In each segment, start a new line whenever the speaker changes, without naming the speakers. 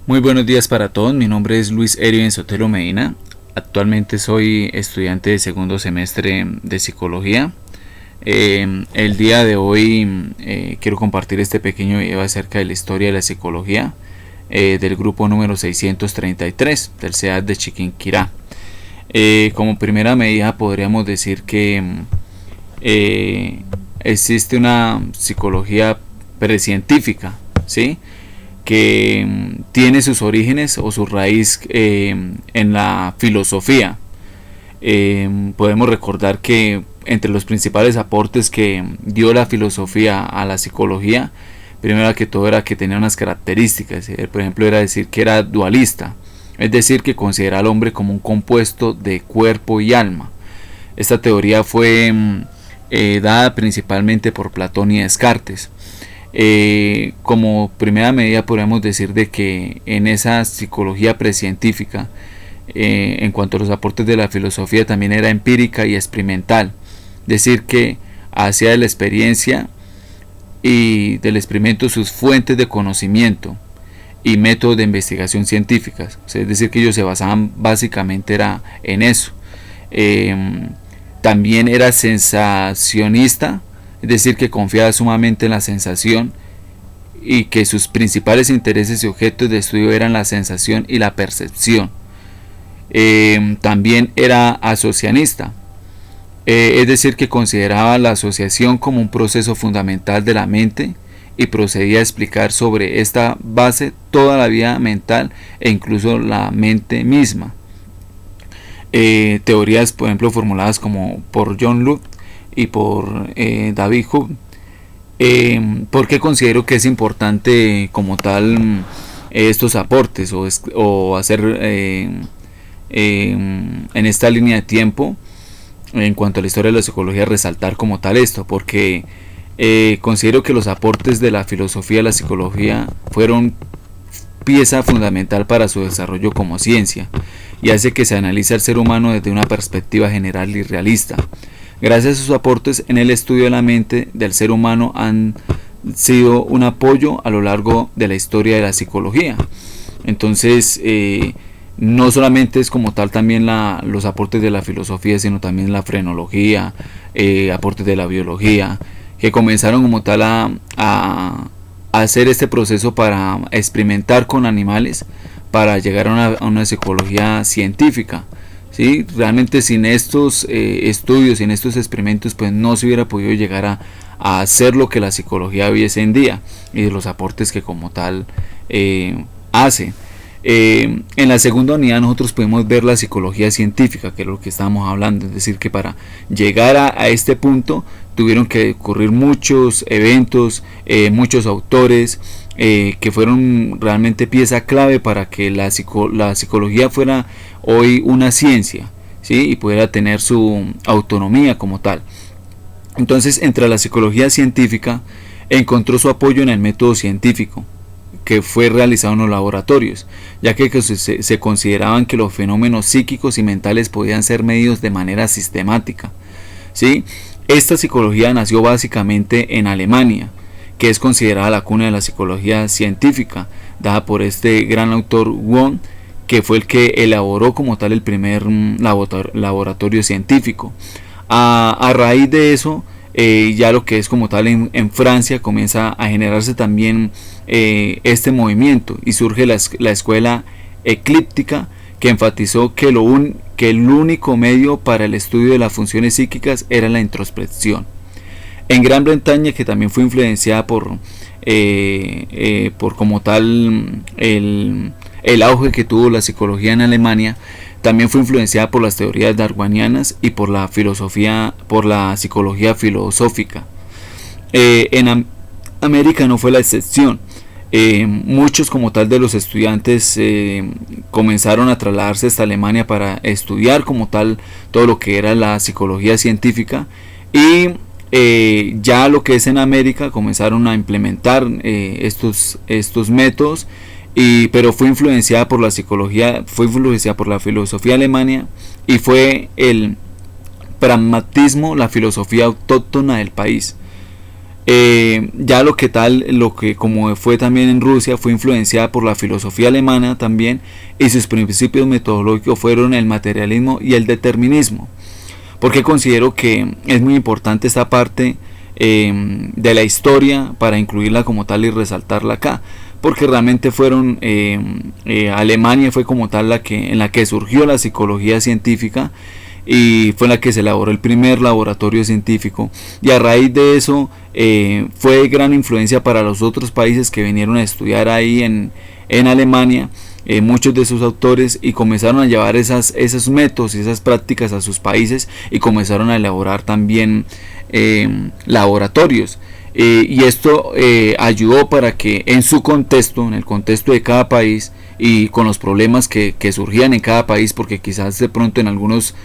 Muy buenos días para todos, mi nombre es Luis Erwin Sotelo Medina. Actualmente soy estudiante de segundo semestre de psicología. El día de hoy quiero compartir este pequeño video acerca de la historia de la psicología del grupo número 633 del CEAD de Chiquinquirá. Como primera medida podríamos decir que existe una psicología precientífica, ¿sí?, que tiene sus orígenes o su raíz en la filosofía. Podemos recordar que entre los principales aportes que dio la filosofía a la psicología, primero que todo era que tenía unas características. Por ejemplo, era decir que era dualista, es decir, que considera al hombre como un compuesto de cuerpo y alma. Esta teoría fue dada principalmente por Platón y Descartes. Como primera medida podemos decir de que en esa psicología precientífica, en cuanto a los aportes de la filosofía, también era empírica y experimental, es decir, que hacía de la experiencia y del experimento sus fuentes de conocimiento y métodos de investigación científicas. O sea, es decir, que ellos se basaban básicamente era en eso. También era sensacionista, es decir, que confiaba sumamente en la sensación y que sus principales intereses y objetos de estudio eran la sensación y la percepción. También era asociacionista, es decir, que consideraba la asociación como un proceso fundamental de la mente y procedía a explicar sobre esta base toda la vida mental e incluso la mente misma. Teorías, por ejemplo, formuladas como por John Locke y por David Hume. ¿Por qué considero que es importante como tal estos aportes o hacer en esta línea de tiempo en cuanto a la historia de la psicología resaltar como tal esto? Porque considero que los aportes de la filosofía a la psicología fueron pieza fundamental para su desarrollo como ciencia y hace que se analice al ser humano desde una perspectiva general y realista. Gracias a sus aportes en el estudio de la mente del ser humano han sido un apoyo a lo largo de la historia de la psicología. Entonces, no solamente es como tal también los aportes de la filosofía, sino también la frenología, aportes de la biología, que comenzaron como tal a hacer este proceso para experimentar con animales, para llegar a una psicología científica. ¿Sí? Realmente sin estos estudios, sin estos experimentos, pues no se hubiera podido llegar a hacer lo que la psicología hoy es en día y de los aportes que como tal hace. En la segunda unidad nosotros podemos ver la psicología científica, que es lo que estábamos hablando, es decir, que para llegar a este punto tuvieron que ocurrir muchos eventos, muchos autores, que fueron realmente pieza clave para que la psicología fuera hoy una ciencia, ¿sí?, y pudiera tener su autonomía como tal. Entonces, entre la psicología científica encontró su apoyo en el método científico que fue realizado en los laboratorios, ya que se consideraban que los fenómenos psíquicos y mentales podían ser medidos de manera sistemática, ¿sí? Esta psicología nació básicamente en Alemania, que es considerada la cuna de la psicología científica, dada por este gran autor Wundt, que fue el que elaboró como tal el primer laboratorio científico. A raíz de eso, ya lo que es como tal en Francia comienza a generarse también este movimiento y surge la escuela eclíptica, que enfatizó que el único medio para el estudio de las funciones psíquicas era la introspección. En Gran Bretaña, que también fue influenciada por como tal el auge que tuvo la psicología en Alemania, también fue influenciada por las teorías darwinianas y por la psicología filosófica. En América no fue la excepción. Muchos como tal de los estudiantes comenzaron a trasladarse hasta Alemania para estudiar como tal todo lo que era la psicología científica, y ya lo que es en América comenzaron a implementar estos métodos, pero fue influenciada por la psicología, fue influenciada por la filosofía alemana, y fue el pragmatismo la filosofía autóctona del país. Ya lo que como fue también en Rusia, fue influenciada por la filosofía alemana también, y sus principios metodológicos fueron el materialismo y el determinismo. Porque considero que es muy importante esta parte de la historia para incluirla como tal y resaltarla acá, porque realmente fueron Alemania fue como tal en la que surgió la psicología científica, y fue la que se elaboró el primer laboratorio científico, y a raíz de eso fue gran influencia para los otros países que vinieron a estudiar ahí en Alemania, muchos de sus autores, y comenzaron a llevar esos métodos y esas prácticas a sus países, y comenzaron a elaborar también laboratorios. Y esto ayudó para que en su contexto, en el contexto de cada país, y con los problemas que surgían en cada país, porque quizás de pronto en algunos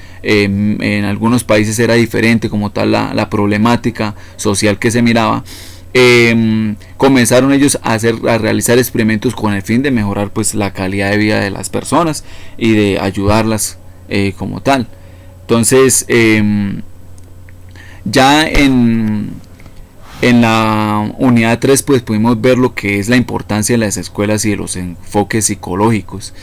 países era diferente como tal la problemática social que se miraba, comenzaron ellos a realizar experimentos con el fin de mejorar pues la calidad de vida de las personas y de ayudarlas como tal. Entonces ya en la unidad 3 pues pudimos ver lo que es la importancia de las escuelas y de los enfoques psicológicos.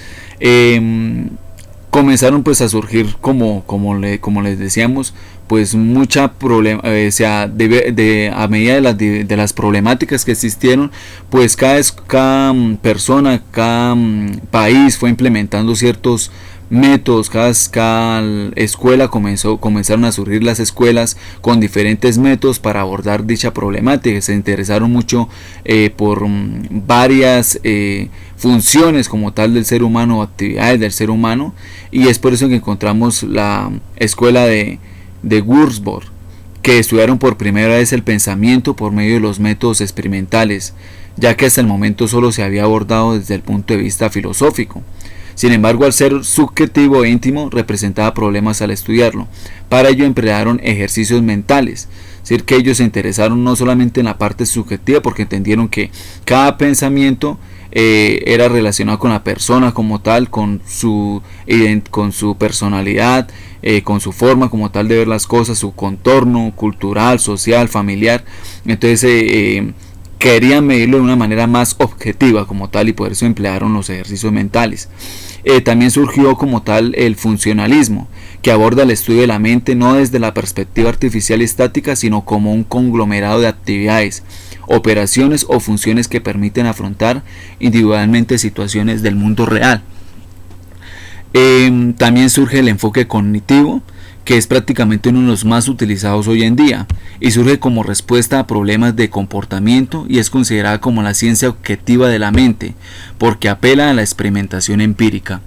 Comenzaron pues a surgir como les decíamos pues mucha problema, o sea, a medida de las problemáticas que existieron, pues cada persona, cada país fue implementando ciertos métodos. Cada escuela comenzaron a surgir las escuelas con diferentes métodos para abordar dicha problemática. Se interesaron mucho por varias funciones como tal del ser humano, actividades del ser humano, y es por eso que encontramos la escuela de Würzburg, que estudiaron por primera vez el pensamiento por medio de los métodos experimentales, ya que hasta el momento solo se había abordado desde el punto de vista filosófico. Sin embargo, al ser subjetivo e íntimo, representaba problemas al estudiarlo. Para ello emplearon ejercicios mentales, es decir, que ellos se interesaron no solamente en la parte subjetiva, porque entendieron que cada pensamiento era relacionado con la persona como tal, con su personalidad, con su forma como tal de ver las cosas, su contorno cultural, social, familiar. Entonces querían medirlo de una manera más objetiva como tal, y por eso emplearon los ejercicios mentales. También surgió como tal el funcionalismo, que aborda el estudio de la mente no desde la perspectiva artificial y estática, sino como un conglomerado de actividades, operaciones o funciones que permiten afrontar individualmente situaciones del mundo real. También surge el enfoque cognitivo, que es prácticamente uno de los más utilizados hoy en día, y surge como respuesta a problemas de comportamiento, y es considerada como la ciencia objetiva de la mente, porque apela a la experimentación empírica.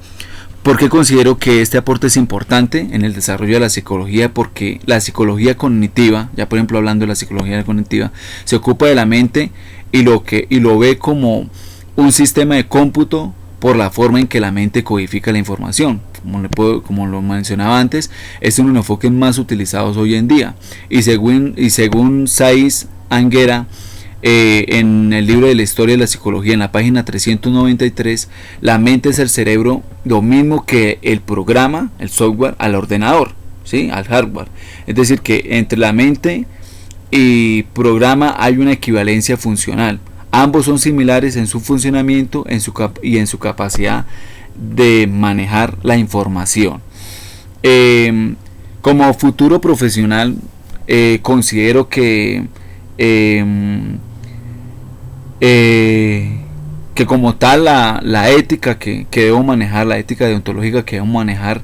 ¿Por qué considero que este aporte es importante en el desarrollo de la psicología? Porque la psicología cognitiva, ya por ejemplo hablando de la psicología cognitiva, se ocupa de la mente y lo ve como un sistema de cómputo por la forma en que la mente codifica la información. Como lo mencionaba antes, es uno de los enfoques más utilizados hoy en día. Y según Saiz Anguera, en el libro de la historia de la psicología, en la página 393, la mente es el cerebro, lo mismo que el programa, el software, al ordenador, ¿sí? Al hardware. Es decir, que entre la mente y programa hay una equivalencia funcional. Ambos son similares en su funcionamiento y en su capacidad de manejar la información. Como futuro profesional, considero que como tal la ética que debo manejar, la ética deontológica que debo manejar,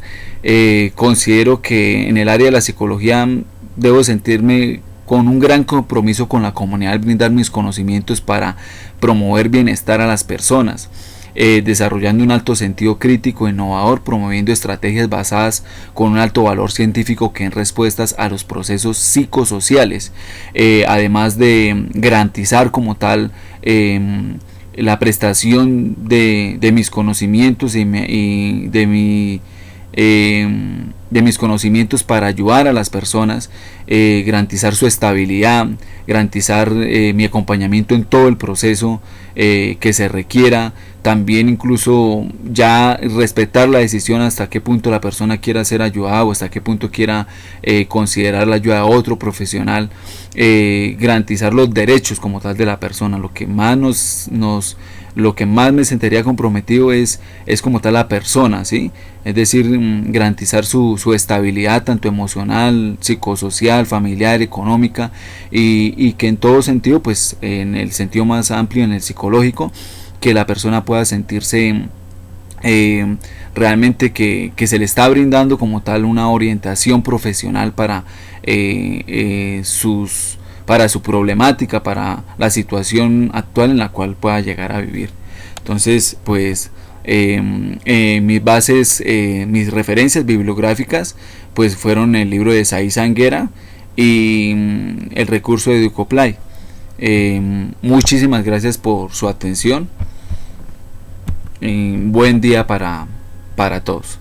considero que en el área de la psicología debo sentirme con un gran compromiso con la comunidad, brindar mis conocimientos para promover bienestar a las personas, desarrollando un alto sentido crítico, innovador, promoviendo estrategias basadas con un alto valor científico que den respuestas a los procesos psicosociales, además de garantizar como tal la prestación de mis conocimientos y de mis conocimientos para ayudar a las personas, garantizar su estabilidad, garantizar mi acompañamiento en todo el proceso que se requiera, también incluso ya respetar la decisión hasta qué punto la persona quiera ser ayudada o hasta qué punto quiera considerar la ayuda de otro profesional, garantizar los derechos como tal de la persona. Lo que más lo que más me sentiría comprometido es como tal la persona, ¿sí? Es decir, garantizar su estabilidad tanto emocional, psicosocial, familiar, económica, y que en todo sentido, pues en el sentido más amplio, en el psicológico, que la persona pueda sentirse realmente que se le está brindando como tal una orientación profesional para su problemática, para la situación actual en la cual pueda llegar a vivir. Entonces, pues mis bases, mis referencias bibliográficas, pues fueron el libro de Saiz Anguera y el recurso de Educoplay. Muchísimas gracias por su atención. Buen día para todos.